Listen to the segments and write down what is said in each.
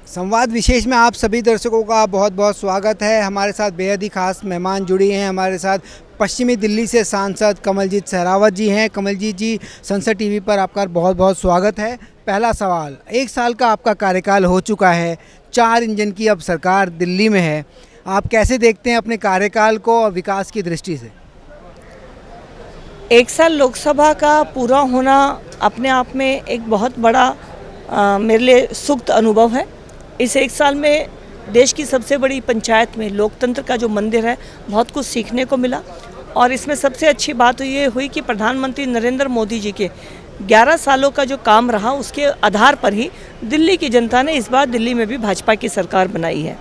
संवाद विशेष में आप सभी दर्शकों का बहुत बहुत स्वागत है। हमारे साथ बेहद ही खास मेहमान जुड़ी हैं। हमारे साथ पश्चिमी दिल्ली से सांसद कमलजीत सहरावत जी हैं। कमलजीत जी, संसद टीवी पर आपका बहुत बहुत स्वागत है। पहला सवाल, 1 साल का आपका कार्यकाल हो चुका है, 4 इंजन की अब सरकार दिल्ली में है। आप कैसे देखते हैं अपने कार्यकाल को और विकास की दृष्टि से? 1 साल लोकसभा का पूरा होना अपने आप में एक बहुत बड़ा मेरे लिए सुखद अनुभव है। इस 1 साल में देश की सबसे बड़ी पंचायत में लोकतंत्र का जो मंदिर है, बहुत कुछ सीखने को मिला। और इसमें सबसे अच्छी बात ये हुई कि प्रधानमंत्री नरेंद्र मोदी जी के 11 सालों का जो काम रहा, उसके आधार पर ही दिल्ली की जनता ने इस बार दिल्ली में भी भाजपा की सरकार बनाई है।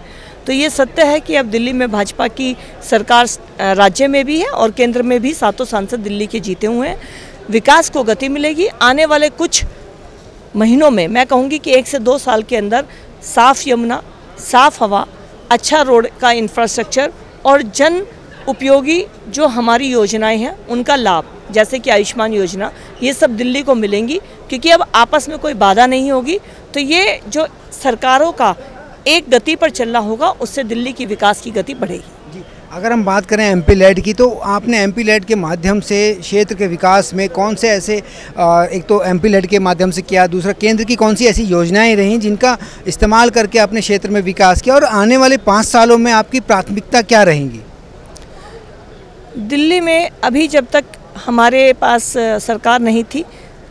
तो ये सत्य है कि अब दिल्ली में भाजपा की सरकार राज्य में भी है और केंद्र में भी 7 सांसद दिल्ली के जीते हुए हैं। विकास को गति मिलेगी। आने वाले कुछ महीनों में मैं कहूँगी कि 1 से 2 साल के अंदर साफ़ यमुना, साफ़ हवा, अच्छा रोड का इंफ्रास्ट्रक्चर और जन उपयोगी जो हमारी योजनाएं हैं उनका लाभ, जैसे कि आयुष्मान योजना, ये सब दिल्ली को मिलेंगी। क्योंकि अब आपस में कोई बाधा नहीं होगी, तो ये जो सरकारों का एक गति पर चलना होगा, उससे दिल्ली की विकास की गति बढ़ेगी। जी, अगर हम बात करें एमपी लेड की, तो आपने एमपी लेड के माध्यम से क्षेत्र के विकास में कौन से ऐसे एक तो एमपी लेड के माध्यम से किया, दूसरा केंद्र की कौन सी ऐसी योजनाएं रहीं जिनका इस्तेमाल करके अपने क्षेत्र में विकास किया, और आने वाले 5 सालों में आपकी प्राथमिकता क्या रहेंगी? दिल्ली में अभी जब तक हमारे पास सरकार नहीं थी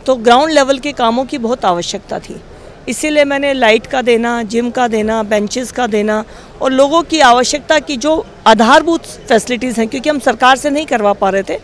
तो ग्राउंड लेवल के कामों की बहुत आवश्यकता थी। इसीलिए मैंने लाइट का देना, जिम का देना, बेंचेस का देना और लोगों की आवश्यकता की जो आधारभूत फैसिलिटीज़ हैं, क्योंकि हम सरकार से नहीं करवा पा रहे थे,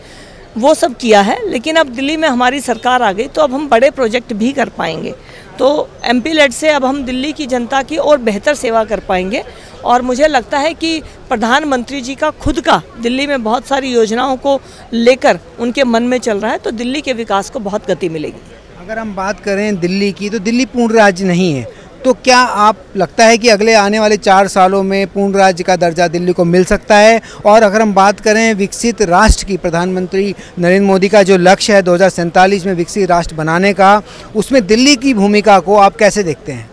वो सब किया है। लेकिन अब दिल्ली में हमारी सरकार आ गई तो अब हम बड़े प्रोजेक्ट भी कर पाएंगे। तो एमपी लेड से अब हम दिल्ली की जनता की और बेहतर सेवा कर पाएंगे। और मुझे लगता है कि प्रधानमंत्री जी का खुद का दिल्ली में बहुत सारी योजनाओं को लेकर उनके मन में चल रहा है, तो दिल्ली के विकास को बहुत गति मिलेगी। अगर हम बात करें दिल्ली की, तो दिल्ली पूर्ण राज्य नहीं है, तो क्या आप लगता है कि अगले आने वाले 4 सालों में पूर्ण राज्य का दर्जा दिल्ली को मिल सकता है? और अगर हम बात करें विकसित राष्ट्र की, प्रधानमंत्री नरेंद्र मोदी का जो लक्ष्य है 2047 में विकसित राष्ट्र बनाने का, उसमें दिल्ली की भूमिका को आप कैसे देखते हैं?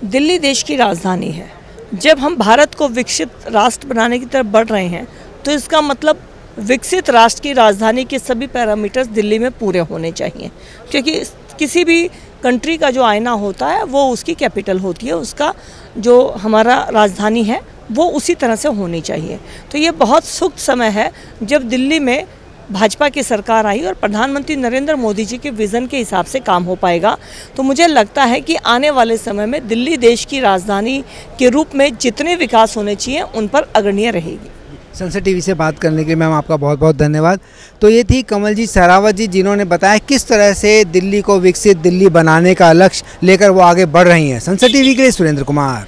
दिल्ली देश की राजधानी है। जब हम भारत को विकसित राष्ट्र बनाने की तरफ बढ़ रहे हैं, तो इसका मतलब विकसित राष्ट्र की राजधानी के सभी पैरामीटर्स दिल्ली में पूरे होने चाहिए। क्योंकि किसी भी कंट्री का जो आईना होता है वो उसकी कैपिटल होती है, उसका जो हमारा राजधानी है वो उसी तरह से होनी चाहिए। तो ये बहुत सुखद समय है जब दिल्ली में भाजपा की सरकार आई और प्रधानमंत्री नरेंद्र मोदी जी के विज़न के हिसाब से काम हो पाएगा। तो मुझे लगता है कि आने वाले समय में दिल्ली देश की राजधानी के रूप में जितने विकास होने चाहिए उन पर अग्रणीय रहेगी। संसद टीवी से बात करने के लिए मैम आपका बहुत बहुत धन्यवाद। तो ये थी कमलजीत सहरावत जी, जिन्होंने बताया किस तरह से दिल्ली को विकसित दिल्ली बनाने का लक्ष्य लेकर वो आगे बढ़ रही हैं। संसद टीवी के लिए सुरेंद्र कुमार।